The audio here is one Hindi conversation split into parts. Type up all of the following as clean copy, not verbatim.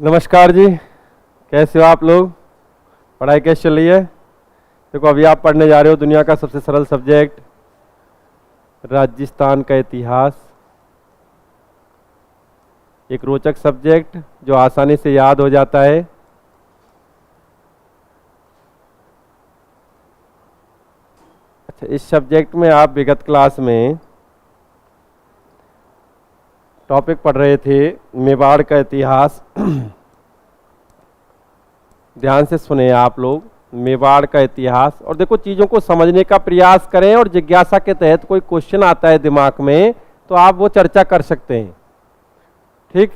नमस्कार जी, कैसे हो आप लोग? पढ़ाई कैसे चल रही है? देखो, अभी आप पढ़ने जा रहे हो दुनिया का सबसे सरल सब्जेक्ट राजस्थान का इतिहास। एक रोचक सब्जेक्ट जो आसानी से याद हो जाता है। अच्छा, इस सब्जेक्ट में आप विगत क्लास में टॉपिक पढ़ रहे थे मेवाड़ का इतिहास। ध्यान से सुने आप लोग, मेवाड़ का इतिहास। और देखो, चीज़ों को समझने का प्रयास करें और जिज्ञासा के तहत कोई क्वेश्चन आता है दिमाग में तो आप वो चर्चा कर सकते हैं। ठीक,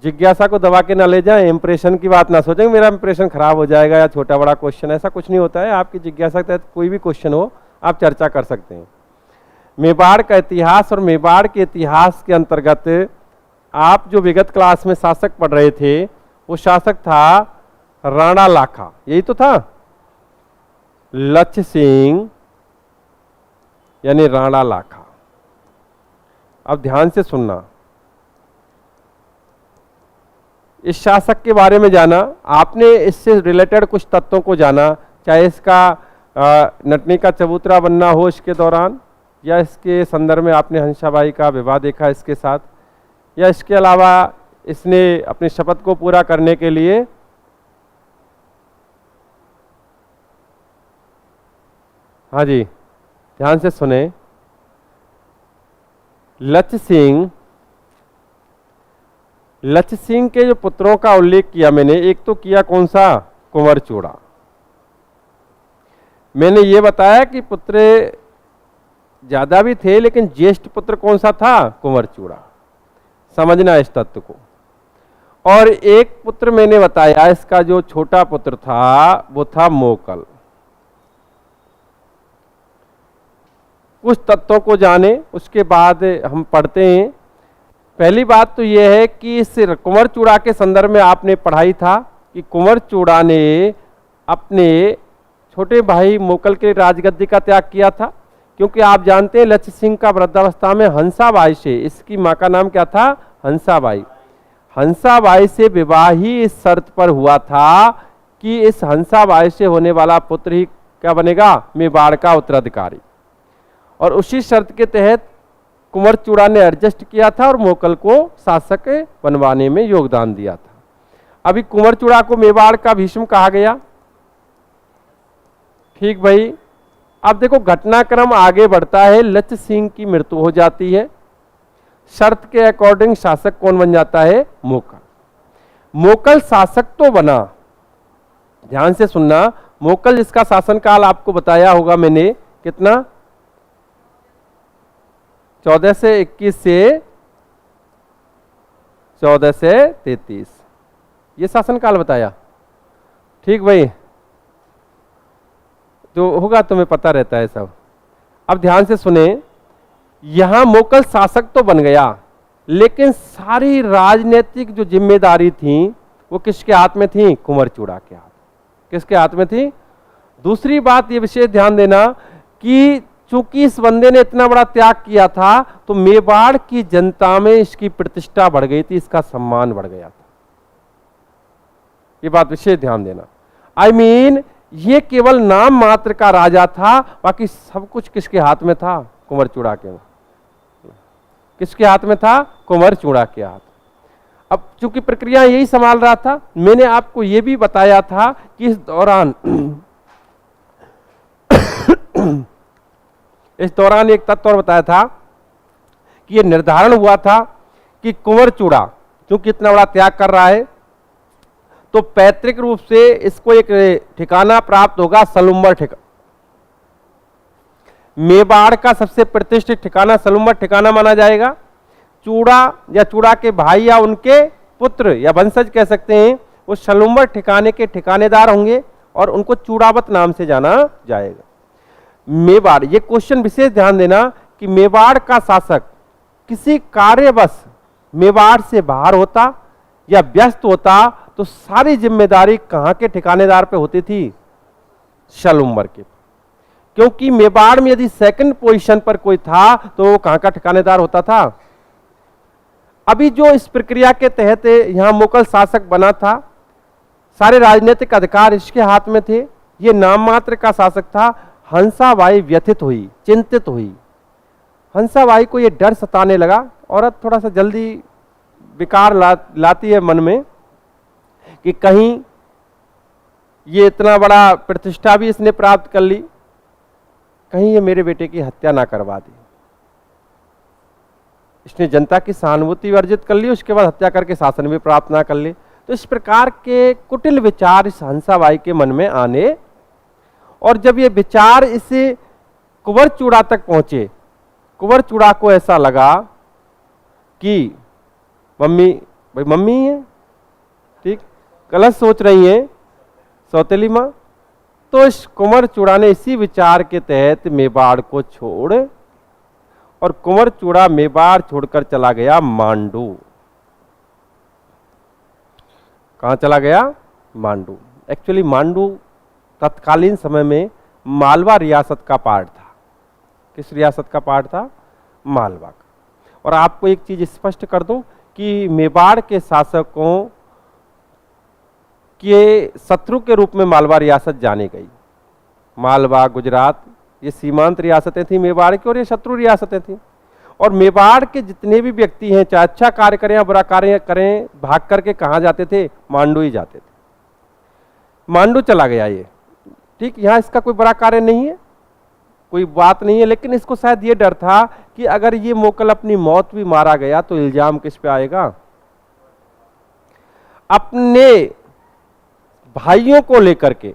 जिज्ञासा को दबा के ना ले जाएं, इंप्रेशन की बात ना सोचें मेरा इंप्रेशन खराब हो जाएगा या छोटा बड़ा क्वेश्चन, ऐसा कुछ नहीं होता है। आपकी जिज्ञासा के तहत कोई भी क्वेश्चन हो आप चर्चा कर सकते हैं। मेवाड़ का इतिहास, और मेवाड़ के इतिहास के अंतर्गत आप जो विगत क्लास में शासक पढ़ रहे थे वो शासक था राणा लाखा, यही तो था, लक्ष्य सिंह यानी राणा लाखा। अब ध्यान से सुनना, इस शासक के बारे में जाना आपने, इससे रिलेटेड कुछ तत्वों को जाना, चाहे इसका नटनी का चबूतरा बनना हो इसके दौरान, या इसके संदर्भ में आपने हंसाबाई का विवाह देखा इसके साथ, या इसके अलावा इसने अपनी शपथ को पूरा करने के लिए हाँ जी, ध्यान से सुने, लक्ष्य सिंह के जो पुत्रों का उल्लेख किया मैंने, एक तो किया कौन सा, कुंवर चूड़ा। मैंने ये बताया कि पुत्र ज्यादा भी थे लेकिन ज्येष्ठ पुत्र कौन सा था, कुंवर चूड़ा। समझना इस तत्व को। और एक पुत्र मैंने बताया, इसका जो छोटा पुत्र था वो था मोकल। कुछ तत्वों को जाने उसके बाद हम पढ़ते हैं। पहली बात तो यह है कि इस कुंवर चूड़ा के संदर्भ में आपने पढ़ाई था कि कुंवर चूड़ा ने अपने छोटे भाई मोकल के राजगद्दी का त्याग किया था, क्योंकि आप जानते हैं लक्ष्य सिंह का वृद्धावस्था में हंसाबाई से, इसकी माँ का नाम क्या था, हंसाबाई, हंसाबाई से विवाह ही इस शर्त पर हुआ था कि इस हंसाबाई से होने वाला पुत्र ही क्या बनेगा, मेवाड़ का उत्तराधिकारी। और उसी शर्त के तहत कुंवर चूड़ा ने एडजस्ट किया था और मोकल को शासक बनवाने में योगदान दिया था। अभी कुंवर चूड़ा को मेवाड़ का भीष्म कहा गया। ठीक भाई, अब देखो घटनाक्रम आगे बढ़ता है, लक्ष्य सिंह की मृत्यु हो जाती है, शर्त के अकॉर्डिंग शासक कौन बन जाता है, मोकल। मोकल शासक तो बना, ध्यान से सुनना, मोकल जिसका शासनकाल आपको बताया होगा मैंने, कितना, 14 से 21 से 14 से 33, ये शासनकाल बताया। ठीक भाई, जो होगा तुम्हें पता रहता है सब। अब ध्यान से सुने, यहां मोकल शासक तो बन गया लेकिन सारी राजनीतिक जो जिम्मेदारी थी वो किसके हाथ में थी, कुंवर चूड़ा के हाथ। किसके हाथ में थी? दूसरी बात ये विशेष ध्यान देना कि चूंकि इस बंदे ने इतना बड़ा त्याग किया था तो मेवाड़ की जनता में इसकी प्रतिष्ठा बढ़ गई थी, इसका सम्मान बढ़ गया था। ये बात विशेष ध्यान देना। आई मीन ये केवल नाम मात्र का राजा था, बाकी सब कुछ किसके हाथ में था, कुंवर चूड़ा के। किसके हाथ में था, कुंवर चूड़ा के हाथ। अब चूंकि प्रक्रिया यही संभाल रहा था, मैंने आपको यह भी बताया था कि इस दौरान एक तत्व और बताया था कि यह निर्धारण हुआ था कि कुंवर चूड़ा चूंकि इतना बड़ा त्याग कर रहा है तो पैतृक रूप से इसको एक ठिकाना प्राप्त होगा, सलुम्बर ठिकाना। मेवाड़ का सबसे प्रतिष्ठित ठिकाना सलुम्बर ठिकाना माना जाएगा। चूड़ा या चूड़ा के भाई या उनके पुत्र या वंशज कह सकते हैं, वो सलुम्बर ठिकाने के ठिकानेदार होंगे और उनको चूड़ावत नाम से जाना जाएगा। मेवाड़, ये क्वेश्चन विशेष ध्यान देना कि मेवाड़ का शासक किसी कार्यवश मेवाड़ से बाहर होता या व्यस्त होता तो सारी जिम्मेदारी कहां के ठिकानेदार पे होती थी, सलुम्बर के। क्योंकि मेवाड़ में यदि सेकंड पोजीशन पर कोई था तो वो कहां का ठिकानेदार होता था। अभी जो इस प्रक्रिया के तहत यहां मुगल शासक बना था, सारे राजनीतिक अधिकार इसके हाथ में थे, ये नाम मात्र का शासक था। हंसाबाई व्यथित हुई, चिंतित हुई। हंसाबाई को ये डर सताने लगा, औरत थोड़ा सा जल्दी विकार लाती है मन में कि कहीं ये इतना बड़ा प्रतिष्ठा भी इसने प्राप्त कर ली, कहीं ये मेरे बेटे की हत्या ना करवा दी। इसने जनता की सहानुभूति अर्जित कर ली, उसके बाद हत्या करके शासन भी प्राप्त ना कर ले। तो इस प्रकार के कुटिल विचार इस हंसाबाई के मन में आने, और जब ये विचार इस कुंवर चूड़ा तक पहुंचे, कुंवर चूड़ा को ऐसा लगा कि मम्मी, भाई मम्मी है, ठीक, गलत सोच रही है सौतेली मां। तो इस कुंवर चूड़ा ने इसी विचार के तहत मेवाड़ को छोड़, और कुंवर चूड़ा मेवाड़ छोड़कर चला गया मांडू। कहां चला गया? मांडू। एक्चुअली मांडू तत्कालीन समय में मालवा रियासत का पार्ट था। किस रियासत का पार्ट था? मालवा का। और आपको एक चीज स्पष्ट कर दूं कि मेवाड़ के शासकों के शत्रु के रूप में मालवा रियासत जानी गई। मालवा, गुजरात, ये सीमांत रियासतें थी मेवाड़ की, और ये शत्रु रियासतें थी। और मेवाड़ के जितने भी व्यक्ति हैं, चाहे अच्छा कार्य करें या बुरा कार्य करें, भाग करके कहां जाते थे? मांडू ही जाते थे। मांडू चला गया ये, ठीक। यहां इसका कोई बड़ा कार्य नहीं है, कोई बात नहीं है, लेकिन इसको शायद ये डर था कि अगर ये मोकल अपनी मौत भी मारा गया तो इल्जाम किस पे आएगा? अपने भाइयों को लेकर के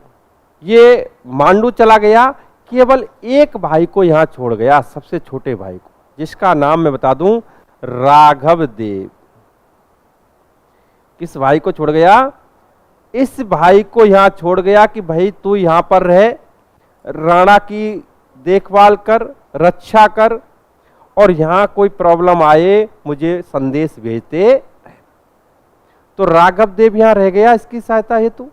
ये मांडू चला गया। केवल एक भाई को यहां छोड़ गया, सबसे छोटे भाई को, जिसका नाम मैं बता दूं, राघव देव। किस भाई को छोड़ गया? इस भाई को यहां छोड़ गया कि भाई तू यहां पर रहे, राणा की देखभाल कर, रक्षा कर, और यहां कोई प्रॉब्लम आए मुझे संदेश भेजते। तो राघव देव यहां रह गया इसकी सहायता हेतु।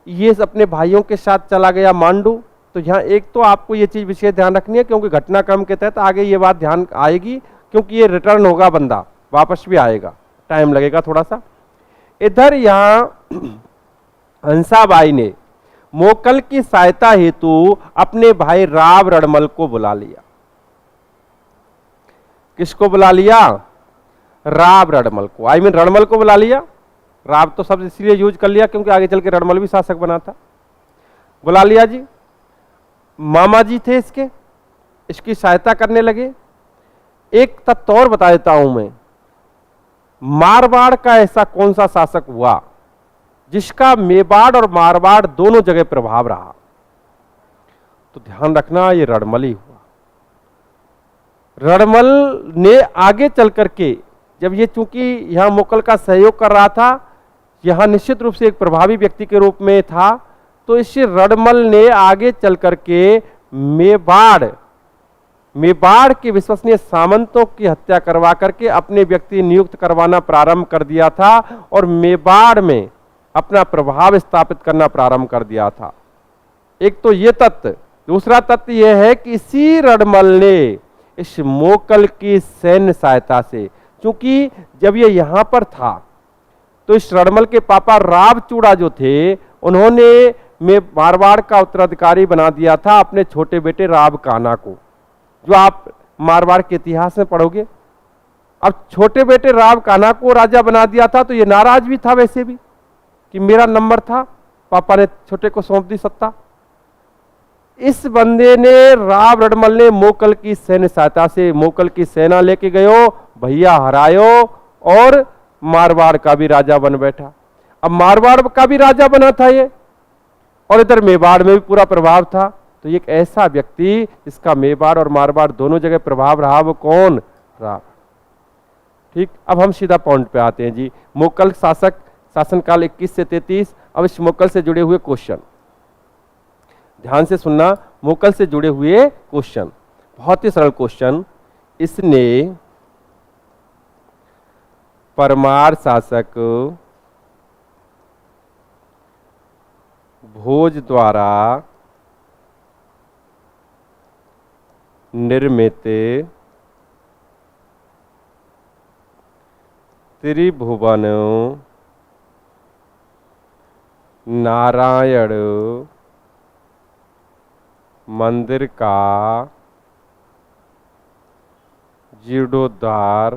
ये अपने भाइयों के साथ चला गया मांडू। तो यहाँ एक तो आपको ये चीज विशेष ध्यान रखनी है, क्योंकि घटनाक्रम के तहत आगे ये बात ध्यान आएगी, क्योंकि ये रिटर्न होगा, बंदा वापस भी आएगा, टाइम लगेगा थोड़ा सा। इधर यहां हंसाबाई ने मोकल की सहायता हेतु अपने भाई राव रणमल को बुला लिया। किसको बुला लिया? राव रणमल को। आई मीन रणमल को बुला लिया। राव तो शब्द इसलिए यूज कर लिया क्योंकि आगे चल के रणमल भी शासक बना था। बुला लिया जी, मामा जी थे इसके, इसकी सहायता करने लगे। एक तथ्य और बता देता हूं मैं, मारवाड़ का ऐसा कौन सा शासक हुआ जिसका मेवाड़ और मारवाड़ दोनों जगह प्रभाव रहा? तो ध्यान रखना, ये रणमल ही हुआ। रणमल ने आगे चल करके, जब ये चूंकि यहां मुगल का सहयोग कर रहा था, यहां निश्चित रूप से एक प्रभावी व्यक्ति के रूप में था, तो इस रणमल ने आगे चल करके मेवाड़ के विश्वसनीय सामंतों की हत्या करवा करके अपने व्यक्ति नियुक्त करवाना प्रारंभ कर दिया था, और मेवाड़ में अपना प्रभाव स्थापित करना प्रारंभ कर दिया था। एक तो ये तथ्य। दूसरा तथ्य यह है कि इसी रणमल ने इस मोकल की सैन्य सहायता से, क्योंकि जब ये यहां पर था तो इस रणमल के पापा राव चूड़ा जो थे, उन्होंने मारवाड़ का उत्तराधिकारी बना दिया था अपने छोटे बेटे राव कान्हा को, जो आप मारवाड़ के इतिहास में पढ़ोगे। अब छोटे बेटे राव कान्हा को राजा बना दिया था, तो ये नाराज भी था वैसे भी कि मेरा नंबर था, पापा ने छोटे को सौंप दी सत्ता। इस बंदे ने, राव रणमल ने मोकल की सैन्य सहायता से मोकल की सेना लेके गयो, भैया हरायो, और मारवाड़ का भी राजा बन बैठा। अब मारवाड़ का भी राजा बना था ये, और इधर मेवाड़ में भी पूरा प्रभाव था। तो एक ऐसा व्यक्ति जिसका मेवाड़ और मारवाड़ दोनों जगह प्रभाव रहा, वो कौन? राव। ठीक, अब हम सीधा पॉइंट पे आते हैं जी। मोकल शासक, शासनकाल 21 से 33। अब इस मोकल से जुड़े हुए क्वेश्चन ध्यान से सुनना। मोकल से जुड़े हुए क्वेश्चन, बहुत ही सरल क्वेश्चन। इसने परमार शासक भोज द्वारा निर्मित त्रिभुवन नारायण मंदिर का जीर्णोद्धार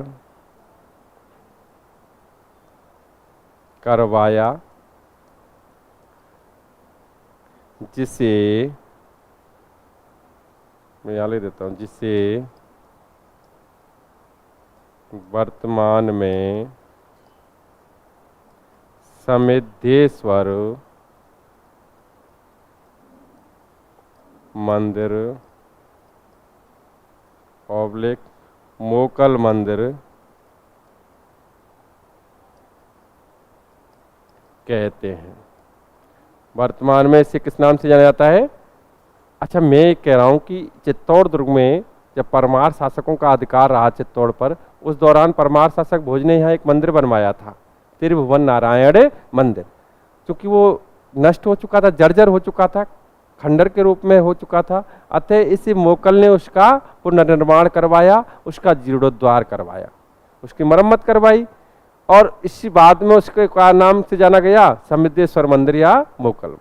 करवाया, जिसे मैं यहाँ लिख देता हूँ, जिसे वर्तमान में समिद्धेश्वर मंदिर ऑब्लिक मोकल मंदिर कहते हैं। वर्तमान में इसे किस नाम से जाना जाता है? अच्छा, मैं कह रहा हूं कि चित्तौड़ दुर्ग में जब परमार शासकों का अधिकार रहा चित्तौड़ पर, उस दौरान परमार शासक भोज ने यहाँ एक मंदिर बनवाया था, त्रिभुवन नारायण मंदिर। क्योंकि वो नष्ट हो चुका था, जर्जर हो चुका था, खंडर के रूप में हो चुका था, अतः इसी मोकल ने उसका पुनर्निर्माण करवाया, उसका जीर्णोद्धार करवाया, उसकी मरम्मत करवाई, और इसी बाद में उसके क्या नाम से जाना गया? समिद्धेश्वर मंदिर या मोकल।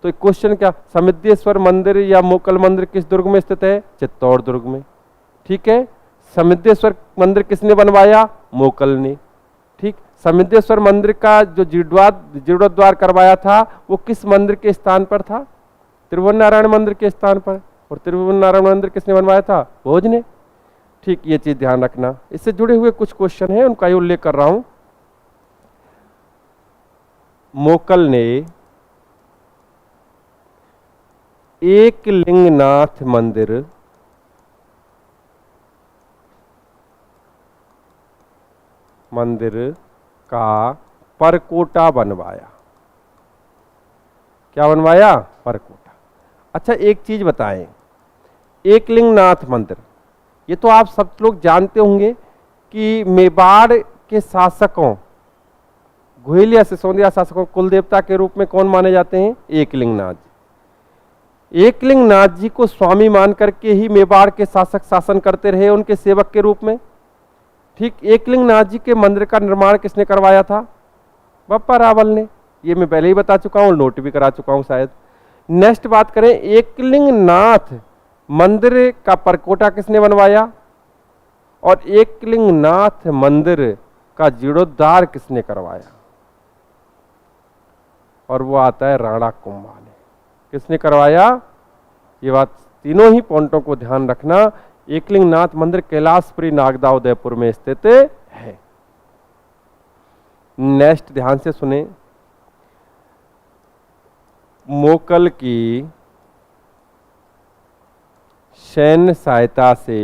तो एक क्वेश्चन क्या, समिद्धेश्वर मंदिर या मोकल मंदिर किस दुर्ग में स्थित है? चित्तौड़ दुर्ग में। ठीक है, समिद्धेश्वर मंदिर किसने बनवाया? मोकल ने। ठीक, समिद्धेश्वर मंदिर का जो जीर्णोद्धार करवाया था वो किस मंदिर के स्थान पर था? त्रिभुवन नारायण मंदिर के स्थान पर। और त्रिभुवन नारायण मंदिर किसने बनवाया था? भोज ने। ठीक, ये चीज ध्यान रखना। इससे जुड़े हुए कुछ क्वेश्चन हैं, उनका ही उल्लेख कर रहा हूं। मोकल ने एक लिंगनाथ मंदिर का परकोटा बनवाया। क्या बनवाया? परकोटा। अच्छा, एक चीज बताएं, एकलिंगनाथ मंदिर, ये तो आप सब लोग जानते होंगे कि मेवाड़ के शासकों, घुइलिया सिसोदिया शासकों, कुल देवता के रूप में कौन माने जाते हैं? एकलिंगनाथ जी। एकलिंगनाथ जी को स्वामी मान करके ही मेवाड़ के शासक शासन करते रहे, उनके सेवक के रूप में। ठीक, एकलिंगनाथ जी के मंदिर का निर्माण किसने करवाया था? बप्पा रावल ने। ये मैं पहले ही बता चुका हूं, नोट भी करा चुका हूं शायद। नेक्स्ट बात करें, एकलिंगनाथ मंदिर का परकोटा किसने बनवाया? और एकलिंगनाथ मंदिर का जीर्णोद्धार किसने करवाया? और वो आता है राणा कुंभा ने। किसने करवाया? ये बात, तीनों ही पॉइंटों को ध्यान रखना। एकलिंगनाथ मंदिर कैलाशपुरी नागदा उदयपुर में स्थित है। नेक्स्ट ध्यान से सुने, मोकल की सैन्य सहायता से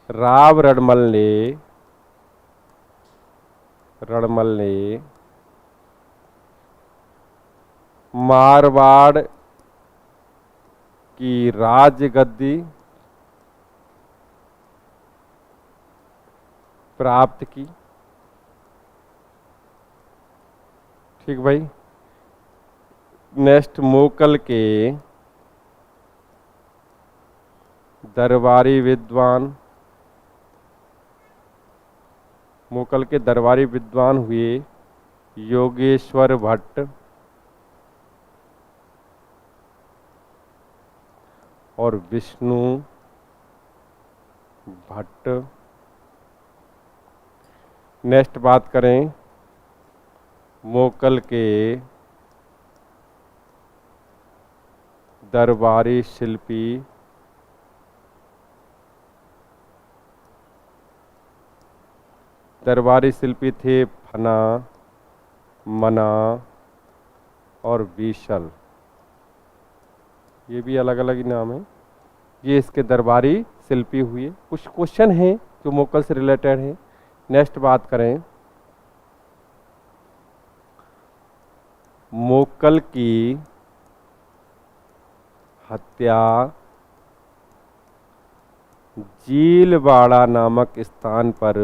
राव रणमल ने मारवाड़ की राजगद्दी प्राप्त की। ठीक भाई। नेक्स्ट, मोकल के दरबारी विद्वान हुए योगेश्वर भट्ट और विष्णु भट्ट। नेक्स्ट बात करें, मोकल के दरबारी शिल्पी थे फना, मना और बीशल। ये भी अलग अलग ही नाम है। ये इसके दरबारी शिल्पी हुए। कुछ क्वेश्चन हैं जो मोकल से रिलेटेड है। नेक्स्ट बात करें, मोकल की हत्या जीलवाड़ा नामक स्थान पर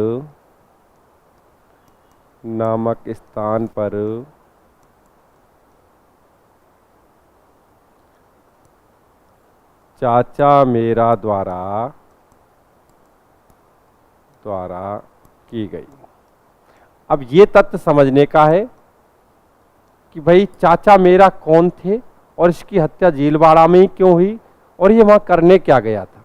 चाचा मेरा द्वारा द्वारा की गई। अब ये तथ्य समझने का है कि भाई चाचा मेरा कौन थे और इसकी हत्या झीलवाड़ा में ही क्यों हुई और ये वहाँ करने क्या गया था।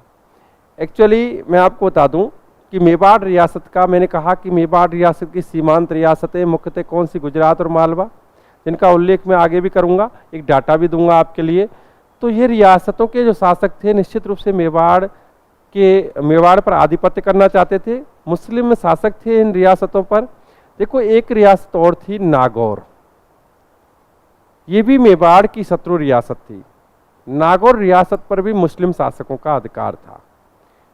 एक्चुअली मैं आपको बता दूं कि मेवाड़ रियासत का, मैंने कहा कि मेवाड़ रियासत की सीमांत रियासतें मुख्यतः कौन सी, गुजरात और मालवा, जिनका उल्लेख मैं आगे भी करूंगा, एक डाटा भी दूंगा आपके लिए। तो ये रियासतों के जो शासक थे निश्चित रूप से मेवाड़ पर आधिपत्य करना चाहते थे। मुस्लिम शासक थे इन रियासतों पर। देखो एक रियासत और थी नागौर, ये भी मेवाड़ की शत्रु रियासत थी। नागौर रियासत पर भी मुस्लिम शासकों का अधिकार था।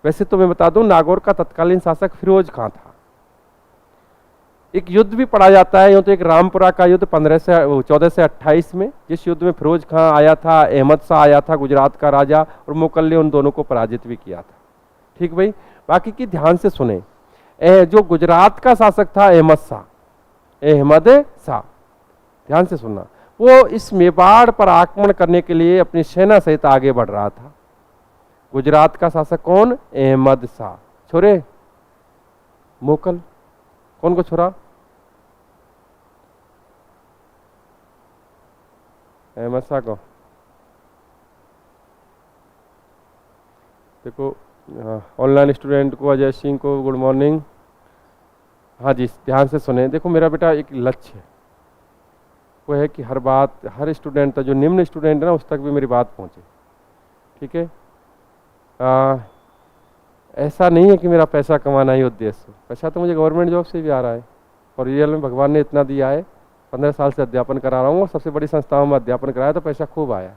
वैसे तो मैं बता दूं नागौर का तत्कालीन शासक फिरोज खां था। एक युद्ध भी पढ़ा जाता है, यूं तो एक रामपुरा का युद्ध 1428 में, जिस युद्ध में फिरोज खां आया था, अहमद शाह आया था गुजरात का राजा, और मुगल ने उन दोनों को पराजित भी किया था। ठीक भाई, बाकी की ध्यान से सुने। जो गुजरात का शासक था अहमद शाह, ध्यान से सुनना, वो इस मेवाड़ पर आक्रमण करने के लिए अपनी सेना सहित आगे बढ़ रहा था। गुजरात का शासक कौन? अहमद शाह। छोरे मुगल कौन को छोड़ा? अहमद शाह को। देखो ऑनलाइन स्टूडेंट को, अजय सिंह को गुड मॉर्निंग। हाँ जी, ध्यान से सुने। देखो मेरा बेटा एक लक्ष्य है, वो है कि हर बात, हर स्टूडेंट, जो निम्न स्टूडेंट है ना, उस तक भी मेरी बात पहुंचे। ठीक है, ऐसा नहीं है कि मेरा पैसा कमाना ही उद्देश्य हो। पैसा तो मुझे गवर्नमेंट जॉब से भी आ रहा है और रियल में भगवान ने इतना दिया है। 15 साल से अध्यापन करा रहा हूँ और सबसे बड़ी संस्थाओं में अध्यापन कराया तो पैसा खूब आया।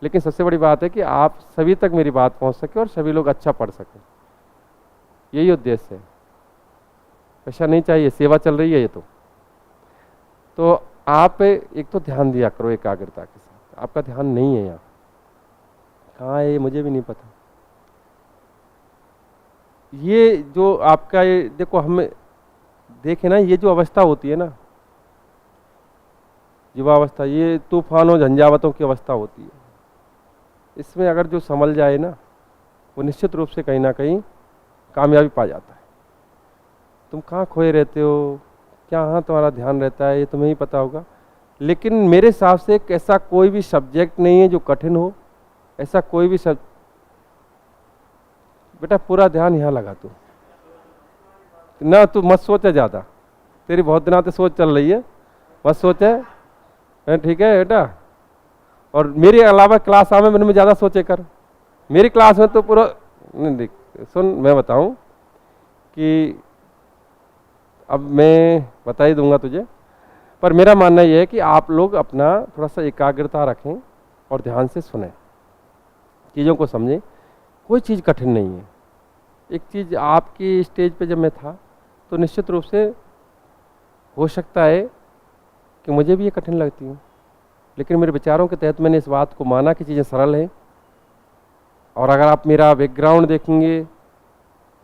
लेकिन सबसे बड़ी बात है कि आप सभी तक मेरी बात पहुँच सके और सभी लोग अच्छा पढ़ सकें, यही उद्देश्य है। पैसा नहीं चाहिए, सेवा चल रही है ये तो आप एक तो ध्यान दिया करो एकाग्रता के साथ। आपका ध्यान नहीं है यहाँ, कहाँ है ये मुझे भी नहीं पता। ये जो आपका ये देखो, हम देखें ना, ये जो अवस्था होती है ना, युवावस्था, ये तूफानों झंझावतों की अवस्था होती है। इसमें अगर जो संभल जाए ना, वो निश्चित रूप से कहीं ना कहीं कामयाबी पा जाता है। तुम कहाँ खोए रहते हो, क्या हाँ तुम्हारा ध्यान रहता है, ये तुम्हें ही पता होगा। लेकिन मेरे हिसाब से ऐसा कोई भी सब्जेक्ट नहीं है जो कठिन हो, ऐसा कोई भी बेटा पूरा ध्यान यहाँ लगा तू ना, तू मत सोचे ज़्यादा, तेरी बहुत दिनों से सोच चल रही है, मत सोचे। ठीक है बेटा, और मेरे अलावा क्लास में मैंने ज़्यादा सोचे कर। मेरी क्लास में तो पूरा सुन, मैं बताऊं कि अब मैं बता ही दूंगा तुझे, पर मेरा मानना यह है कि आप लोग अपना थोड़ा सा एकाग्रता रखें और ध्यान से सुनें, चीज़ों को समझें। कोई चीज़ कठिन नहीं है। एक चीज़ आपकी स्टेज पे जब मैं था तो निश्चित रूप से हो सकता है कि मुझे भी ये कठिन लगती हूँ, लेकिन मेरे विचारों के तहत मैंने इस बात को माना कि चीज़ें सरल हैं। और अगर आप मेरा बैकग्राउंड देखेंगे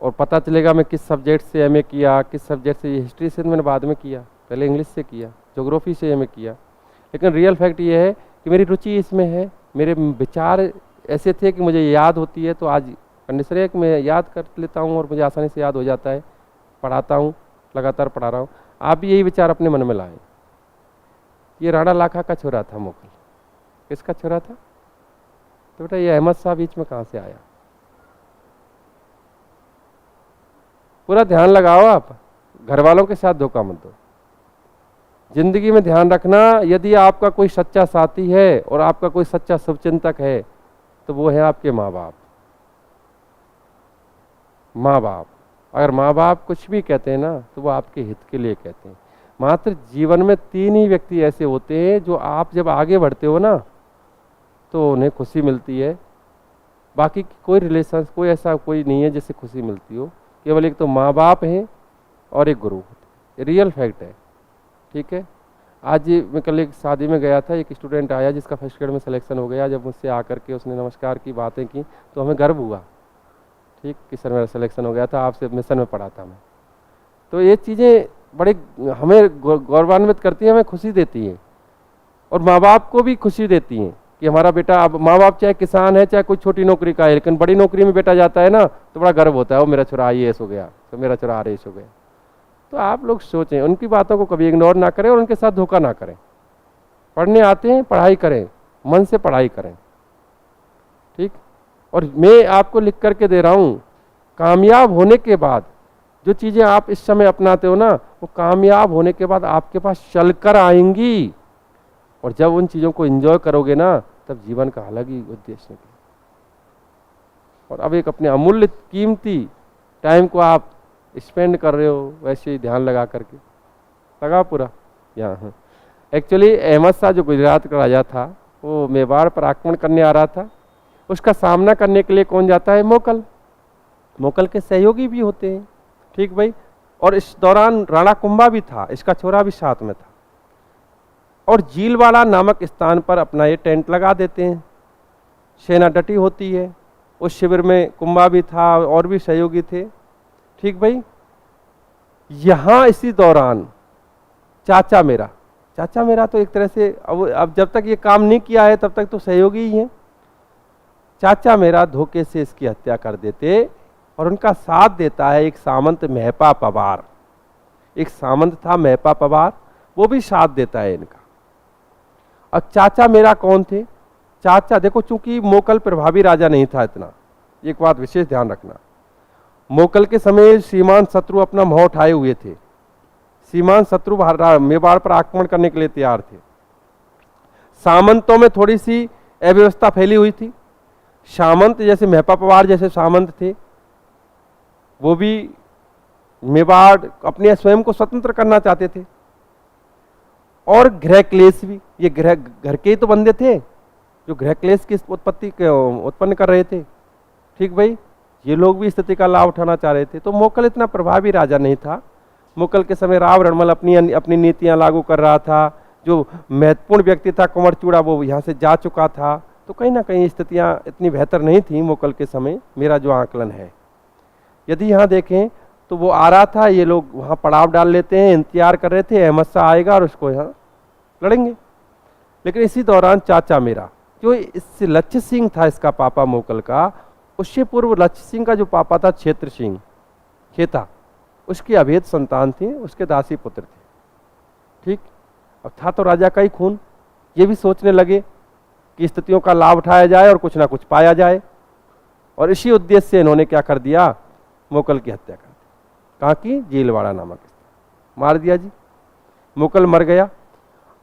और पता चलेगा मैं किस सब्जेक्ट से एमए किया, किस सब्जेक्ट से, हिस्ट्री से मैंने बाद में किया, पहले इंग्लिश से किया, ज्योग्राफी से एमए किया, लेकिन रियल फैक्ट ये है कि मेरी रुचि इसमें है। मेरे विचार ऐसे थे कि मुझे याद होती है, तो आज कंडीशन है कि मैं याद कर लेता हूँ और मुझे आसानी से याद हो जाता है। पढ़ाता हूँ, लगातार पढ़ा रहा हूँ। आप भी यही विचार अपने मन में लाएं। ये राणा लाखा का छोरा था मुगल, किसका छोरा था? तो बेटा ये अहमद शाह बीच में कहाँ से आया? पूरा ध्यान लगाओ। आप घर वालों के साथ धोखा मत दो। जिंदगी में ध्यान रखना, यदि आपका कोई सच्चा साथी है और आपका कोई सच्चा शुभचिंतक है तो वो है आपके माँ बाप। माँ बाप, अगर माँ बाप कुछ भी कहते हैं ना तो वो आपके हित के लिए कहते हैं। मात्र जीवन में 3 ही व्यक्ति ऐसे होते हैं जो आप जब आगे बढ़ते हो ना तो उन्हें खुशी मिलती है। बाकी कोई रिलेशन, कोई ऐसा कोई नहीं है जिससे खुशी मिलती हो। केवल एक तो माँ बाप हैं और एक गुरु। रियल फैक्ट है। ठीक है, आज मैं कल एक शादी में गया था, एक स्टूडेंट आया जिसका फर्स्ट ग्रेड में सिलेक्शन हो गया। जब मुझसे आकर के उसने नमस्कार की, बातें की, तो हमें गर्व हुआ। ठीक, कि सर मेरा सिलेक्शन हो गया था, आपसे मिशन में पढ़ा था मैं। तो ये चीज़ें बड़े हमें गौरवान्वित करती हैं, हमें खुशी देती हैं और माँ बाप को भी खुशी देती हैं। कि हमारा बेटा, अब माँ बाप चाहे किसान है चाहे कोई छोटी नौकरी का है, लेकिन बड़ी नौकरी में बेटा जाता है ना तो बड़ा गर्व होता है, वो मेरा छोरा IAS हो गया, तो मेरा छोरा RAS हो गया। तो आप लोग सोचें, उनकी बातों को कभी इग्नोर ना करें और उनके साथ धोखा ना करें। पढ़ने आते हैं, पढ़ाई करें, मन से पढ़ाई करें, ठीक। और मैं आपको लिख करके दे रहा हूँ, कामयाब होने के बाद जो चीज़ें आप इस समय अपनाते हो ना, वो कामयाब होने के बाद आपके पास चलकर आएंगी। और जब उन चीज़ों को एंजॉय करोगे ना, तब जीवन का अलग ही उद्देश्य निकले। और अब एक अपने अमूल्य कीमती टाइम को आप स्पेंड कर रहे हो, वैसे ही ध्यान लगा करके लगा पूरा यहाँ। एक्चुअली अहमद शाह जो गुजरात का राजा था, वो मेवाड़ पर आक्रमण करने आ रहा था। उसका सामना करने के लिए कौन जाता है? मोकल। मोकल के सहयोगी भी होते हैं, ठीक भाई। और इस दौरान राणा कुंभा भी था, इसका छोरा भी साथ में था। और जीलवाड़ा नामक स्थान पर अपना ये टेंट लगा देते हैं, सेना डटी होती है। उस शिविर में कुंभा भी था और भी सहयोगी थे, ठीक भाई। यहाँ इसी दौरान चाचा मेरा तो एक तरह से अब जब तक ये काम नहीं किया है तब तक तो सहयोगी ही है। चाचा मेरा धोखे से इसकी हत्या कर देते और उनका साथ देता है एक सामंत महपा पवार। एक सामंत था महपा पवार, वो भी साथ देता है इनका। अब चाचा मेरा कौन थे? चाचा देखो, चूंकि मोकल प्रभावी राजा नहीं था इतना, एक बात विशेष ध्यान रखना। मोकल के समय सीमांत शत्रु अपना मोह उठाए हुए थे। सीमांत शत्रु मेवाड़ पर आक्रमण करने के लिए तैयार थे। सामंतों में थोड़ी सी अव्यवस्था फैली हुई थी। सामंत जैसे महपा पवार जैसे सामंत थे, वो भी मेवाड़ अपने स्वयं को स्वतंत्र करना चाहते थे। और गृह क्लेश भी, ये घर के ही तो बंदे थे जो गृह क्लेश की उत्पत्ति उत्पन्न कर रहे थे, ठीक भाई। ये लोग भी स्थिति का लाभ उठाना चाह रहे थे। तो मोकल इतना प्रभावी राजा नहीं था। मोकल के समय राव रणमल अपनी नीतियां लागू कर रहा था। जो महत्वपूर्ण व्यक्ति था कुंवर चूड़ा, वो यहाँ से जा चुका था। तो कहीं ना कहीं स्थितियां इतनी बेहतर नहीं थी मोकल के समय, मेरा जो आकलन है। यदि यहाँ देखें तो वो आ रहा था, ये लोग वहाँ पड़ाव डाल लेते हैं, इंतजार कर रहे थे अहमद शाह आएगा और उसको यहाँ लड़ेंगे। लेकिन इसी दौरान चाचा मेरा, जो इससे लच्छित सिंह था इसका पापा मोकल का, उससे पूर्व लच्छित सिंह का जो पापा था क्षेत्र सिंह खेता, उसकी अभेद संतान थी, उसके दासी पुत्र थे, ठीक। अब था तो राजा का ही खून। ये भी सोचने लगे कि स्थितियों का लाभ उठाया जाए और कुछ ना कुछ पाया जाए। और इसी उद्देश्य से इन्होंने क्या कर दिया? मोकल की हत्या कर दी। कहाँ की? जीलवाड़ा नामक स्थान, मार दिया जी। मोकल मर गया।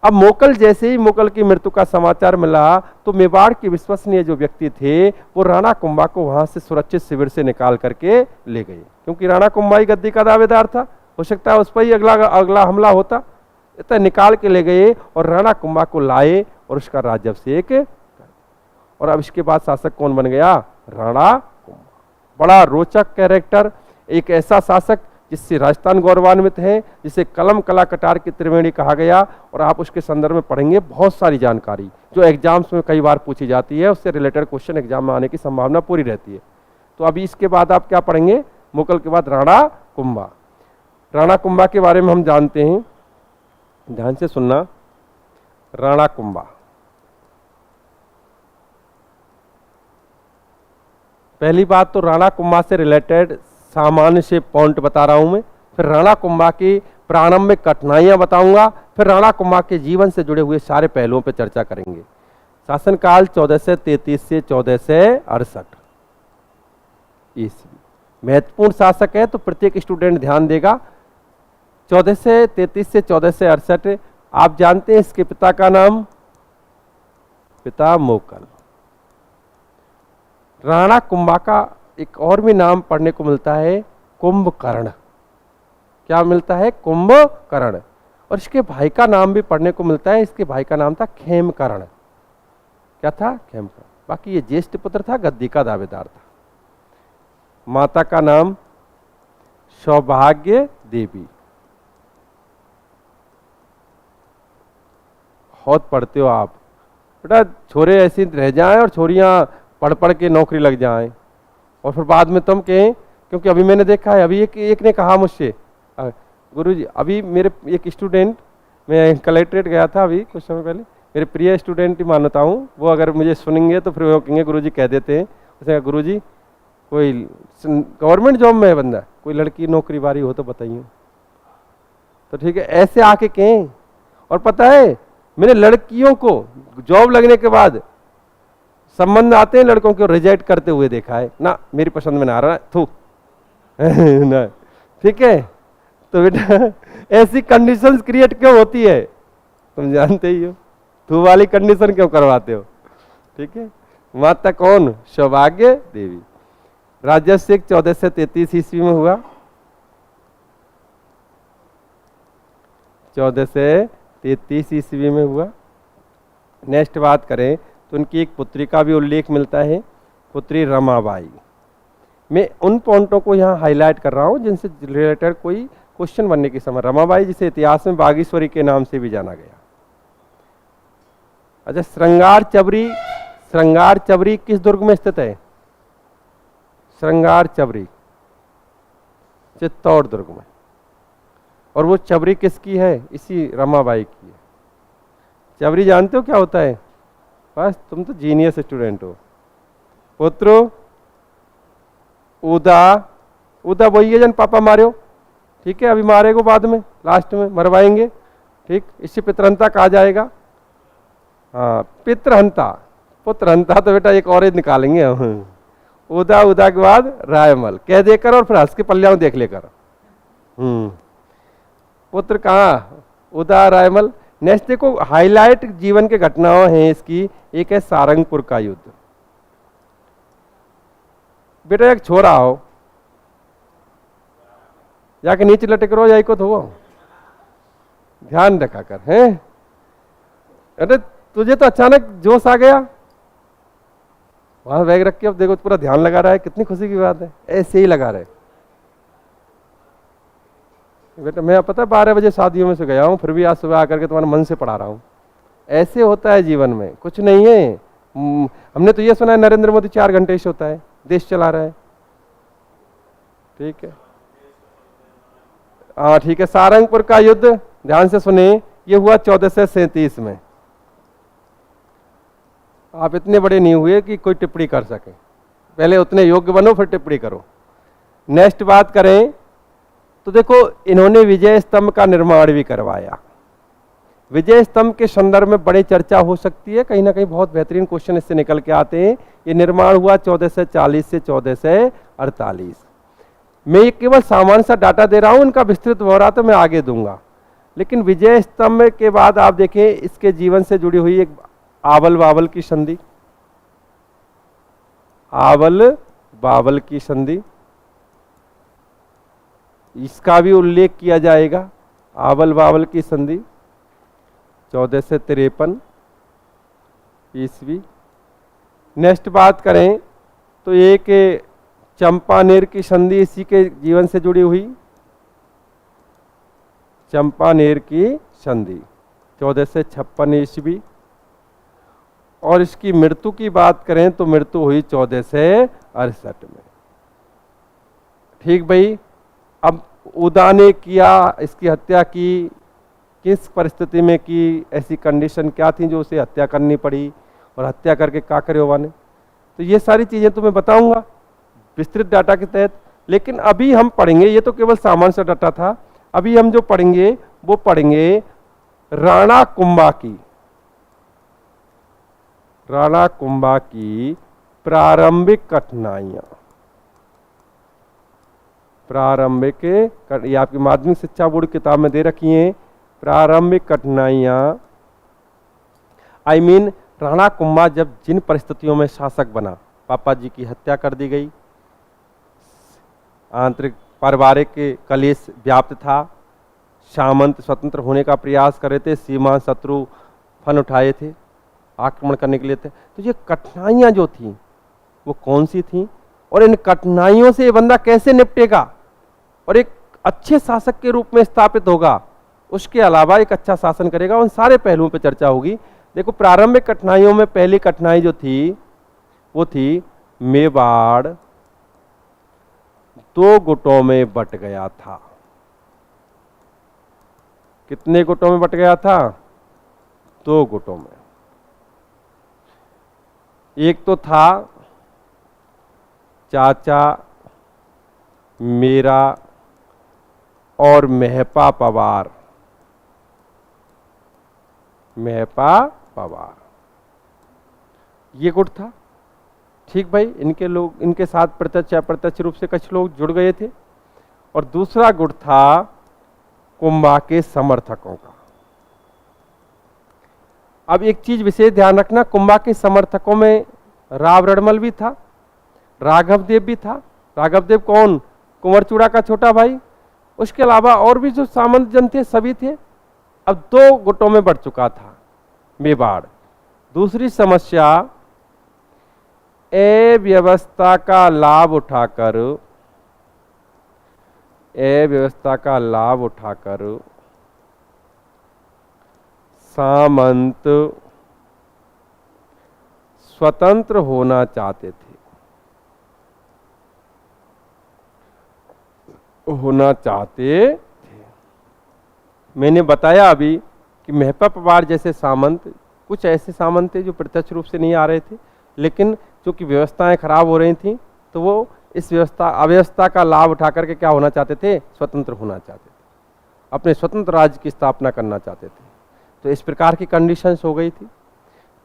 अब मोकल जैसे ही मोकल की मृत्यु का समाचार मिला तो मेवाड़ के विश्वसनीय जो व्यक्ति थे वो राणा कुंभा को वहां से सुरक्षित शिविर से निकाल करके ले गए, क्योंकि राणा कुंभा ही गद्दी का दावेदार था। हो सकता है उस पर ही अगला हमला होता। इतना निकाल के ले गए और राणा कुंभा को लाए और उसका राज्याभिषेक। और अब इसके बाद शासक कौन बन गया? राणा कुंभा। बड़ा रोचक कैरेक्टर, एक ऐसा शासक जिससे राजस्थान गौरवान्वित है, जिसे कलम कला कटार की त्रिवेणी कहा गया। और आप उसके संदर्भ में पढ़ेंगे बहुत सारी जानकारी जो एग्जाम्स में कई बार पूछी जाती है, उससे रिलेटेड क्वेश्चन एग्जाम में आने की संभावना पूरी रहती है। तो अभी इसके बाद आप क्या पढ़ेंगे? मुगल के बाद राणा कुंभा। राणा कुंभा के बारे में हम जानते हैं, ध्यान से सुनना। राणा कुंभा, पहली बात तो राणा कुंभा से रिलेटेड सामान्य से पॉइंट बता रहा हूं मैं, फिर राणा कुंभा की प्रारंभिक कठिनाइयां बताऊंगा, फिर राणा कुंभा के जीवन से जुड़े हुए सारे पहलुओं पर चर्चा करेंगे। शासनकाल 1433 से 1468 ईस्वी। महत्वपूर्ण शासक है तो प्रत्येक स्टूडेंट ध्यान देगा। 1433 से 1468। आप जानते हैं इसके पिता का नाम? पिता मोकल। राणा कुंभा का एक और भी नाम पढ़ने को मिलता है, कुंभकर्ण। क्या मिलता है? कुंभकर्ण। और इसके भाई का नाम भी पढ़ने को मिलता है, इसके भाई का नाम था खेमकर्ण। क्या था? खेमकर्ण। बाकी ये ज्येष्ठ पुत्र था, गद्दी का दावेदार था। माता का नाम सौभाग्य देवी। बहुत पढ़ते हो आप बेटा, छोरे ऐसे रह जाएं और छोरियां पढ़ पढ़ के नौकरी लग जाएं और फिर बाद में तुम कहें। क्योंकि अभी मैंने देखा है, अभी एक ने कहा मुझसे, गुरुजी अभी मेरे एक स्टूडेंट, मैं कलेक्ट्रेट गया था अभी कुछ समय पहले, मेरे प्रिय स्टूडेंट ही मानता हूँ, वो अगर मुझे सुनेंगे तो फिर वो कहेंगे गुरुजी कह देते हैं, उसे गुरुजी कोई गवर्नमेंट जॉब में है बंदा, कोई लड़की नौकरी बारी हो तो बताइए। तो ठीक है, ऐसे आके कहें। और पता है मैंने लड़कियों को जॉब लगने के बाद संबंध आते हैं लड़कों को रिजेक्ट करते हुए देखा है, ना मेरी पसंद में ना आ रहा थू ना, ठीक है। तो बेटा ऐसी कंडीशंस क्रिएट क्यों होती है, तुम जानते ही हो, तू वाली कंडीशन क्यों करवाते हो, ठीक है। माता कौन, सौभाग्य देवी। राज्याभिषेक 1433 ईस्वी में हुआ, 1433 ईस्वी में हुआ। नेक्स्ट बात करें तो उनकी एक पुत्री का भी उल्लेख मिलता है, पुत्री रमाबाई। मैं उन पॉइंटों को यहाँ हाईलाइट कर रहा हूँ जिनसे रिलेटेड कोई क्वेश्चन बनने की समय। रमाबाई जिसे इतिहास में बागेश्वरी के नाम से भी जाना गया। अच्छा, श्रृंगार चबरी, श्रृंगार चबरी किस दुर्ग में स्थित है? श्रृंगार चबरी चित्तौड़ दुर्ग में। और वो चबरी किसकी है? इसी रमाबाई की है। चबरी जानते हो क्या होता है? बस तुम तो जीनियस स्टूडेंट हो। पुत्र उदा, उदा वही है जन पापा मारे हो, ठीक है, अभी मारेगो बाद में, लास्ट में मरवाएंगे, ठीक। इससे पितरहंता कहा जाएगा। हाँ, पितरहंता, पुत्रहंता तो बेटा एक और ही निकालेंगे हम। उदा, उदा के बाद रायमल कह देकर और फिर हंस के पल्लियां देख लेकर। पुत्र कहाँ? उदा, रायमल। नेक्स्ट देखो, हाईलाइट जीवन के घटनाओं हैं इसकी। एक है सारंगपुर का युद्ध। बेटा एक छोरा हो, जाके नीचे लटक रहो, यही को तो ध्यान रखा कर, हैं? अरे तुझे तो अचानक जोश आ गया, वहां बैग रख के अब देखो पूरा ध्यान लगा रहा है, कितनी खुशी की बात है। ऐसे ही लगा रहे बेटा। मैं पता है 12 बजे शादियों में से गया हूँ, फिर भी आज सुबह आकर के तुम्हारे मन से पढ़ा रहा हूँ। ऐसे होता है जीवन में, कुछ नहीं है। हमने तो ये सुना है नरेंद्र मोदी 4 घंटे से होता है, देश चला रहा है, ठीक है। हाँ ठीक है, सारंगपुर का युद्ध ध्यान से सुने, ये हुआ 1437 में। आप इतने बड़े नहीं हुए कि कोई टिप्पणी कर सके, पहले उतने योग्य बनो फिर टिप्पणी करो। नेक्स्ट बात करें तो देखो, इन्होंने विजय स्तंभ का निर्माण भी करवाया। विजय स्तंभ के संदर्भ में बड़ी चर्चा हो सकती है, कहीं ना कहीं बहुत बेहतरीन क्वेश्चन इससे निकल के आते हैं। ये निर्माण हुआ 1440 से 1448। मैं ये केवल सामान्य सा डाटा दे रहा हूं, इनका विस्तृत ब्यौरा तो मैं आगे दूंगा। लेकिन विजय स्तंभ के बाद आप देखें इसके जीवन से जुड़ी हुई एक आवल बावल की संधि, आवल बावल की संधि, इसका भी उल्लेख किया जाएगा। आवल बावल की संधि 1453 ईस्वी। नेक्स्ट बात करें तो एक चंपानेर की संधि इसी के जीवन से जुड़ी हुई, चंपानेर की संधि 1456 ईस्वी। और इसकी मृत्यु की बात करें तो मृत्यु हुई 1468 में, ठीक भाई। अब उदा ने किया, इसकी हत्या की, किस परिस्थिति में की, ऐसी कंडीशन क्या थी जो उसे हत्या करनी पड़ी, और हत्या करके क्या करे हुआ ने, तो ये सारी चीजें तो मैं बताऊंगा विस्तृत डाटा के तहत। लेकिन अभी हम पढ़ेंगे, ये तो केवल सामान्य सा डाटा था, अभी हम जो पढ़ेंगे वो पढ़ेंगे राणा कुंभा की, राणा कुंभा की प्रारंभिक कठिनाइयां। प्रारंभिक, ये आपकी माध्यमिक शिक्षा बोर्ड किताब में दे रखी हैं, प्रारंभिक कठिनाइयां। आई मीन राणा कुंभा जब जिन परिस्थितियों में शासक बना, पापा जी की हत्या कर दी गई, आंतरिक पारिवारिक कलेश व्याप्त था, सामंत स्वतंत्र होने का प्रयास कर रहे थे, सीमा शत्रु फन उठाए थे, आक्रमण करने के लिए थे। तो ये कठिनाइयां जो थी वो कौन सी थी, और इन कठिनाइयों से ये बंदा कैसे निपटेगा और एक अच्छे शासक के रूप में स्थापित होगा, उसके अलावा एक अच्छा शासन करेगा, उन सारे पहलुओं पर चर्चा होगी। देखो, प्रारंभिक कठिनाइयों में पहली कठिनाई जो थी वो थी मेवाड़ 2 गुटों में बट गया था। कितने गुटों में बट गया था? 2 गुटों में। एक तो था चाचा मेरा और मेहपा पवार, मेहपा पवार, ये गुट था। ठीक भाई, इनके लोग, इनके साथ प्रत्यक्ष अप्रत्यक्ष रूप से कुछ लोग जुड़ गए थे। और दूसरा गुट था कुंभा के समर्थकों का। अब एक चीज विशेष ध्यान रखना, कुंभा के समर्थकों में राव रड़मल भी था, राघवदेव भी था। राघवदेव कौन? कुंवरचूड़ा का छोटा भाई। उसके अलावा और भी जो सामंत जन थे सभी थे। अब दो गुटों में बढ़ चुका था मेवाड़। दूसरी समस्या, अव्यवस्था का लाभ उठाकर, अव्यवस्था का लाभ उठाकर सामंत स्वतंत्र होना चाहते थे, होना चाहते थे। मैंने बताया अभी कि मेहपा पवार जैसे सामंत, कुछ ऐसे सामंत थे जो प्रत्यक्ष रूप से नहीं आ रहे थे, लेकिन चूंकि व्यवस्थाएं खराब हो रही थी तो वो इस अव्यवस्था का लाभ उठा करके क्या होना चाहते थे? स्वतंत्र होना चाहते थे, अपने स्वतंत्र राज्य की स्थापना करना चाहते थे। तो इस प्रकार की कंडीशंस हो गई थी।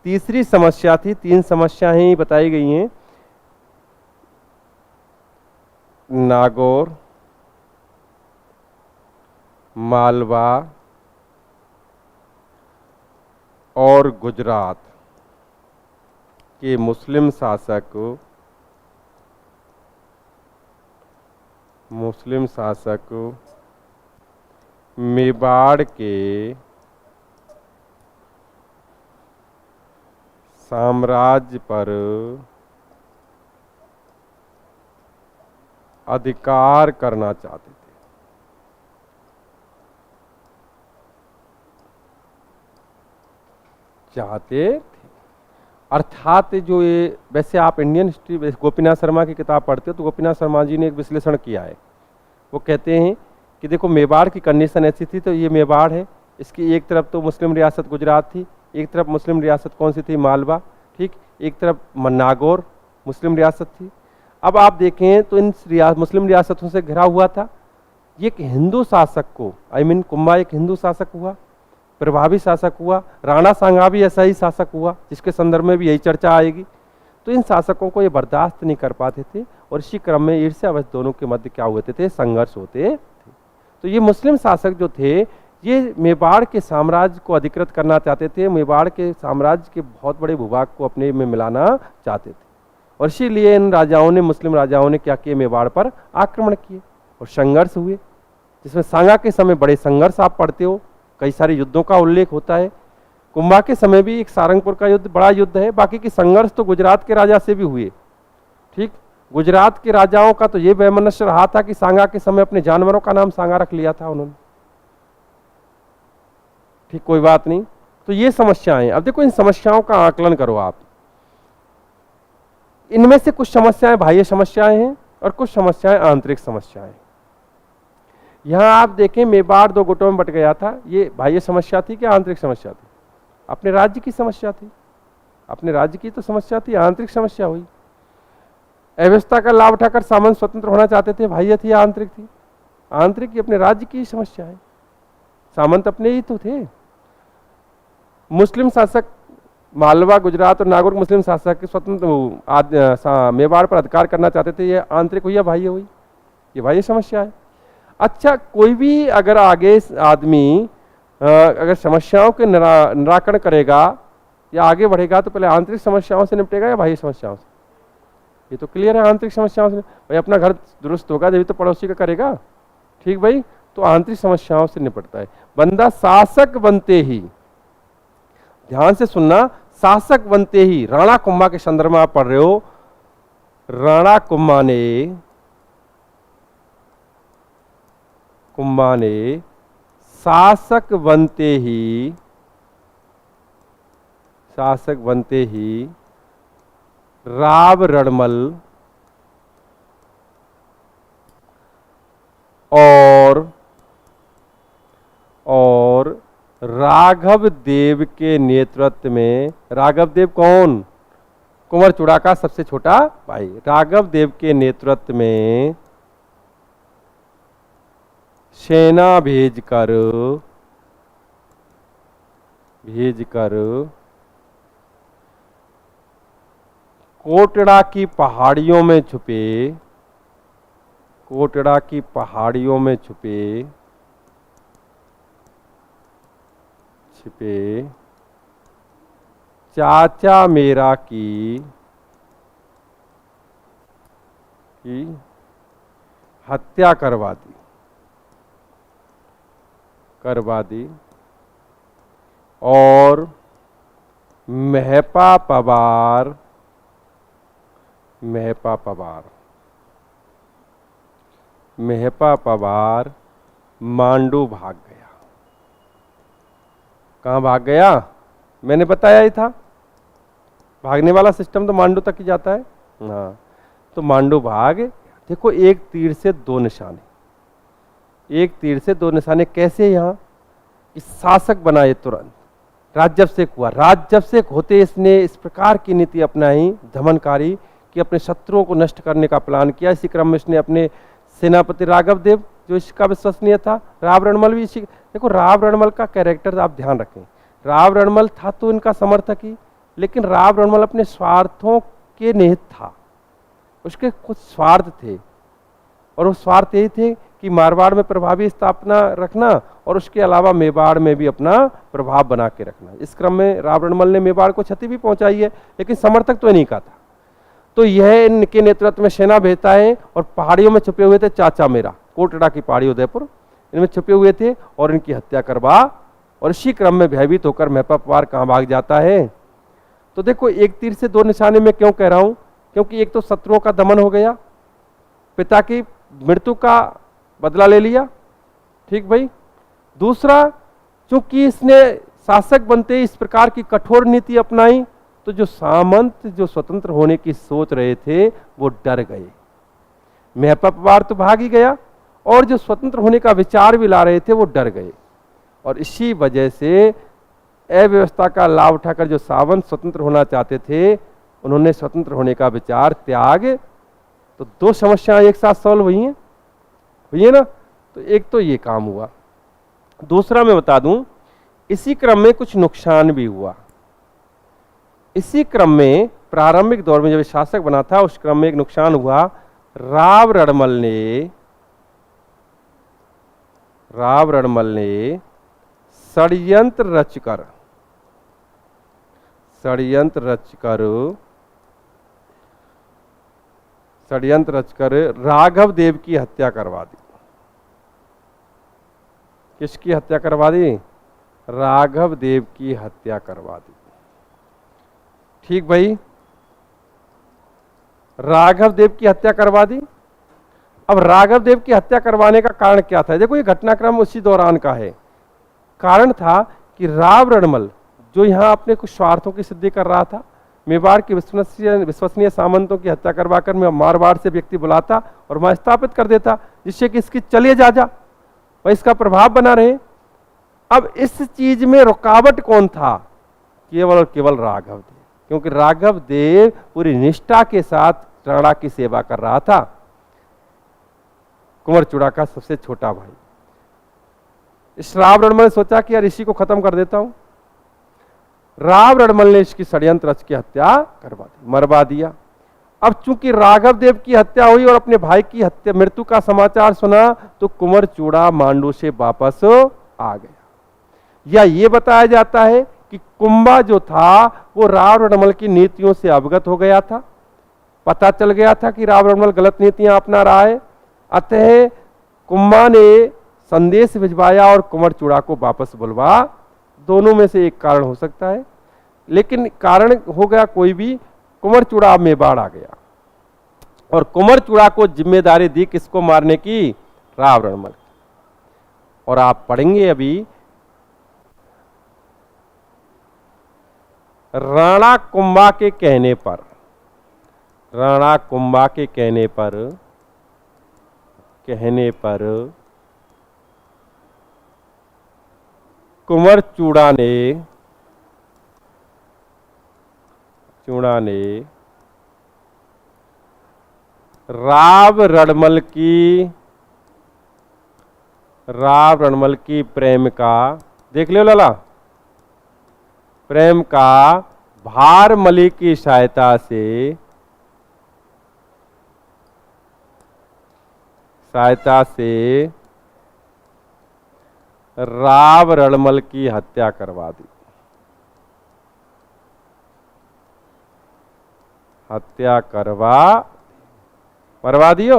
तीसरी समस्या थी, 3 समस्याएं बताई गई हैं, नागौर, मालवा और गुजरात के मुस्लिम शासक मेवाड़ के साम्राज्य पर अधिकार करना चाहते थे। अर्थात जो ये, वैसे आप इंडियन हिस्ट्री गोपीनाथ शर्मा की किताब पढ़ते हो तो गोपीनाथ शर्मा जी ने एक विश्लेषण किया है। वो कहते हैं कि देखो मेवाड़ की कंडीशन ऐसी थी, तो ये मेवाड़ है, इसकी एक तरफ तो मुस्लिम रियासत गुजरात थी, एक तरफ मुस्लिम रियासत कौन सी थी? मालवा, ठीक, एक तरफ नागौर मुस्लिम रियासत थी। अब आप देखें तो इन मुस्लिम रियासतों से घिरा हुआ था। ये एक हिंदू शासक को, कुंभा एक हिंदू शासक हुआ, प्रभावी शासक हुआ। राणा सांगा भी ऐसा ही शासक हुआ, जिसके संदर्भ में भी यही चर्चा आएगी। तो इन शासकों को ये बर्दाश्त नहीं कर पाते थे और इसी क्रम में ईर्ष्यावश दोनों के मध्य क्या होते थे? संघर्ष होते थे। तो ये मुस्लिम शासक जो थे, ये मेवाड़ के साम्राज्य को अधिकृत करना चाहते थे, मेवाड़ के साम्राज्य के बहुत बड़े भूभाग को अपने में मिलाना चाहते थे। और इसीलिए इन राजाओं ने, मुस्लिम राजाओं ने क्या किए? मेवाड़ पर आक्रमण किए और संघर्ष हुए, जिसमें सांगा के समय बड़े संघर्ष आप पढ़ते हो, कई सारे युद्धों का उल्लेख होता है। कुंभा के समय भी एक सारंगपुर का युद्ध बड़ा युद्ध है। बाकी के संघर्ष तो गुजरात के राजा से भी हुए। ठीक, गुजरात के राजाओं का तो ये वैमनस्य रहा था कि सांगा के समय अपने जानवरों का नाम सांगा रख लिया था उन्होंने। ठीक, कोई बात नहीं। तो ये समस्याएं, अब देखो इन समस्याओं का आकलन करो आप। इनमें से कुछ समस्याएं बाह्य समस्याएं हैं और कुछ समस्याएं आंतरिक समस्याएं। यहां आप देखें मेवाड़ 2 गुटों में बट गया था। ये बाह्य समस्या थी क्या आंतरिक समस्या थी? अपने राज्य की समस्या थी, अपने राज्य की तो समस्या थी, आंतरिक समस्या हुई। अव्यवस्था का लाभ उठाकर सामंत स्वतंत्र होना चाहते थे, बाह्य थी या आंतरिक थी? आंतरिक की, अपने राज्य की समस्या है। सामंत अपने ही तो थे। मुस्लिम शासक मालवा, गुजरात और नागौर मुस्लिम शासक स्वतंत्र मेवाड़ पर अधिकार करना चाहते थे, ये आंतरिक हुई या बाह्य हुई? ये बाह्य समस्या है। अच्छा, कोई भी अगर आगे आदमी अगर समस्याओं के निराकरण करेगा या आगे बढ़ेगा तो पहले आंतरिक समस्याओं से निपटेगा या बाह्य समस्याओं से? ये तो क्लियर है, आंतरिक समस्याओं से। भाई अपना घर दुरुस्त होगा जब तो पड़ोसी का करेगा। ठीक भाई, तो आंतरिक समस्याओं से निपटता है बंदा। शासक बनते ही, ध्यान से सुनना, शासक बनते ही, राणा कुंभा के संदर्भ में आप पढ़ रहे हो, राणा कुंभा ने शासक बनते ही राव रड़मल और राघव देव के नेतृत्व में, राघव देव कौन? कुंवर चूड़ा का सबसे छोटा भाई। राघव देव के नेतृत्व में सेना भेजकर कोटड़ा की पहाड़ियों में छिपे चाचा मेरा की हत्या करवा दी और महपा पवार मांडू भाग गया। कहाँ भाग गया? मैंने बताया ही था, भागने वाला सिस्टम तो मांडू तक ही जाता है। हाँ, तो मांडू भाग। देखो, एक तीर से दो निशाने कैसे? यहाँ इस शासक बनाए तुरंत, राज्याभिषेक हुआ। राज्याभिषेक होते इसने इस प्रकार की नीति अपनाई दमनकारी कि अपने शत्रुओं को नष्ट करने का प्लान किया। इसी क्रम में इसने अपने सेनापति राघव देव, जो इसका विश्वसनीय था, राव रणमल भी इसी। देखो, राव रणमल का कैरेक्टर आप ध्यान रखें। राव रणमल था तो इनका समर्थक ही, लेकिन राव रणमल अपने स्वार्थों के निहित था। उसके कुछ स्वार्थ थे, और वो स्वार्थ यही थे कि मारवाड़ में प्रभावी स्थापना रखना और उसके अलावा मेवाड़ में भी अपना प्रभाव बना के रखना। इस क्रम में राव रणमल ने मेवाड़ को क्षति भी पहुंचाई है, लेकिन समर्थक तो इन्हीं का था। तो यह इनके नेतृत्व में सेना भेजता है और पहाड़ियों में छुपे हुए थे चाचा मेरा, कोटड़ा की पहाड़ी उदयपुर, इनमें छुपे हुए थे और इनकी हत्या करवा। और इसी क्रम में भयभीत होकर महपा पवार कहाँ भाग जाता है? तो देखो, एक तीर से दो निशाने में क्यों कह रहा हूं? क्योंकि एक तो शत्रुओं का दमन हो गया, पिता की मृत्यु का बदला ले लिया, ठीक भाई। दूसरा, चूंकि इसने शासक बनते इस प्रकार की कठोर नीति अपनाई, तो जो सामंत जो स्वतंत्र होने की सोच रहे थे वो डर गए। महपा पवार तो भाग ही गया, और जो स्वतंत्र होने का विचार भी ला रहे थे वो डर गए। और इसी वजह से अव्यवस्था का लाभ उठाकर जो सावंत स्वतंत्र होना चाहते थे, उन्होंने स्वतंत्र होने का विचार त्याग। तो दो समस्याएं एक साथ सॉल्व हुई है ना। तो एक तो ये काम हुआ। दूसरा मैं बता दूं, इसी क्रम में कुछ नुकसान भी हुआ। इसी क्रम में प्रारंभिक दौर में जब शासक बना था, उस क्रम में एक नुकसान हुआ। राव रणमल ने षड्यंत्र रचकर राघव देव की हत्या करवा दी। किसकी हत्या करवा दी? राघव देव की हत्या करवा दी। ठीक भाई, राघव देव की हत्या करवा दी। अब राघव देव की हत्या करवाने का कारण क्या था? देखो, ये घटनाक्रम उसी दौरान का है। कारण था कि राव रणमल जो यहाँ अपने कुछ स्वार्थों की सिद्धि कर रहा था, मेवाड़ के विश्वसनीय सामंतों की हत्या करवाकर मारवाड़ से व्यक्ति बुलाता और वहां स्थापित कर देता, जिससे कि इसकी चलिए जा और इसका प्रभाव बना रहे। अब इस चीज में रुकावट कौन था? केवल और केवल राघव देव, क्योंकि राघव देव पूरी निष्ठा के साथ राणा की सेवा कर रहा था, कुंवर चूड़ा का सबसे छोटा भाई। इस राव रणमल ने सोचा कि यार इसी को खत्म कर देता हूं। राव रणमल ने इसकी षड्यंत्र रच की हत्या करवा दी, मरवा दिया। अब चूंकि राघव देव की हत्या हुई और अपने भाई की हत्या मृत्यु का समाचार सुना, तो कुंवर चूड़ा मांडू से वापस आ गया। या ये बताया जाता है कि कुंभा जो था वो राव रणमल की नीतियों से अवगत हो गया था, पता चल गया था कि राव रणमल गलत नीतियां अपना रहा है। अतः कुंभा ने संदेश भिजवाया और कुंवर चूड़ा को वापस बुलवा। दोनों में से एक कारण हो सकता है, लेकिन कारण हो गया कोई भी, कुंवर चूड़ा मेवाड़ आ गया और कुंवर चूड़ा को जिम्मेदारी दी किसको मारने की? राव रणमल। और आप पढ़ेंगे अभी, राणा कुंभा के कहने पर कुंवर चूड़ा ने राव रणमल की प्रेम का, देख लियो लाला, प्रेम का भारमली की सहायता से राव रणमल की हत्या करवा दी। हत्या करवा दियो।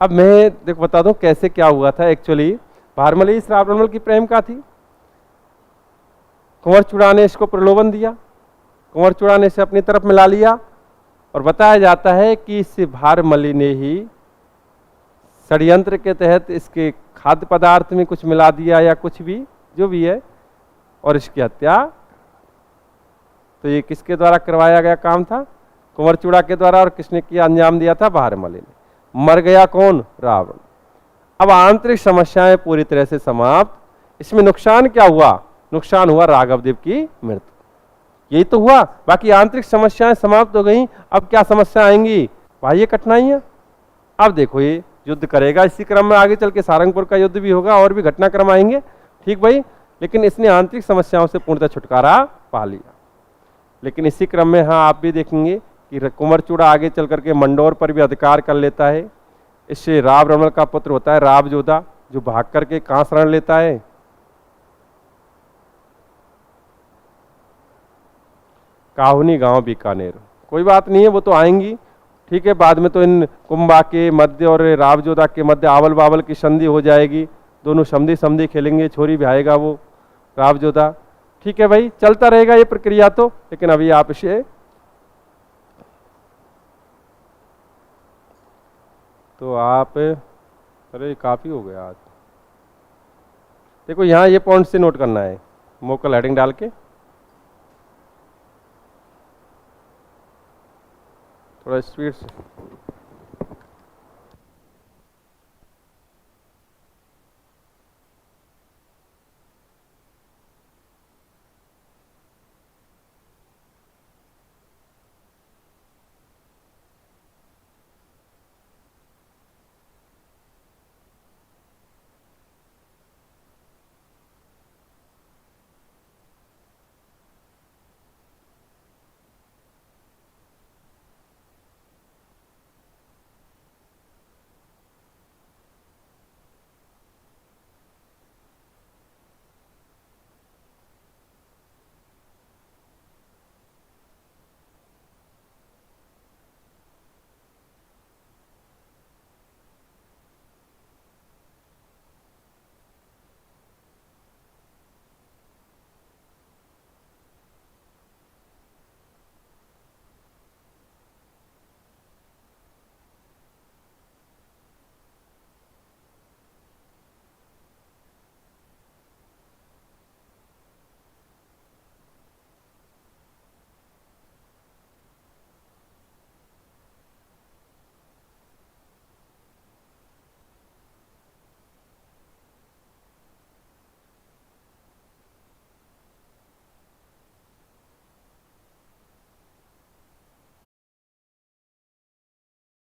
अब मैं देखो बता दूं कैसे क्या हुआ था। एक्चुअली भारमली इस राव रणमल की प्रेम का थी। कुंवर चूड़ा ने इसको प्रलोभन दिया, कुंवर चूड़ा ने इसे अपनी तरफ मिला लिया, और बताया जाता है कि इस भारमली ने ही षड्यंत्र के तहत इसके खाद्य पदार्थ में कुछ मिला दिया या कुछ भी जो भी है, और इसकी हत्या। तो ये किसके द्वारा करवाया गया काम था? कुंवर चूड़ा के द्वारा। और किसने किया, अंजाम दिया था? भारमली ने। मर गया कौन? रावण। अब आंतरिक समस्याएं पूरी तरह से समाप्त। इसमें नुकसान क्या हुआ? नुकसान हुआ राघवदेव की मृत्यु, यही तो हुआ। बाकी आंतरिक समस्याएं समाप्त हो गई। अब क्या समस्या आएंगी? बाह्य कठिनाइयां। अब देखो ये युद्ध करेगा, इसी क्रम में आगे चल के सारंगपुर का युद्ध भी होगा और भी घटनाक्रम आएंगे, ठीक भाई। लेकिन इसने आंतरिक समस्याओं से पूर्णतः छुटकारा पा लिया। लेकिन इसी क्रम में हाँ आप भी देखेंगे कि कुंवर चूड़ा आगे चल करके मंडोर पर भी अधिकार कर लेता है। इससे राव रणमल का पुत्र होता है रावजोधा, जो भाग करके कहां शरण लेता है? काहुनी गांव बीकानेर। कोई बात नहीं है, वो तो आएंगी, ठीक है। बाद में तो इन कुंभा के मध्य और रावजोधा के मध्य आवल बावल की संधि हो जाएगी, दोनों समधी खेलेंगे, छोरी भी आएगा वो रावजोधा, ठीक है भाई। चलता रहेगा ये प्रक्रिया तो। लेकिन अभी आप इसे तो आप, अरे काफी हो गया आज। देखो यहाँ ये पॉइंट से नोट करना है, मोकल हेडिंग डाल के थोड़ा स्पीड से।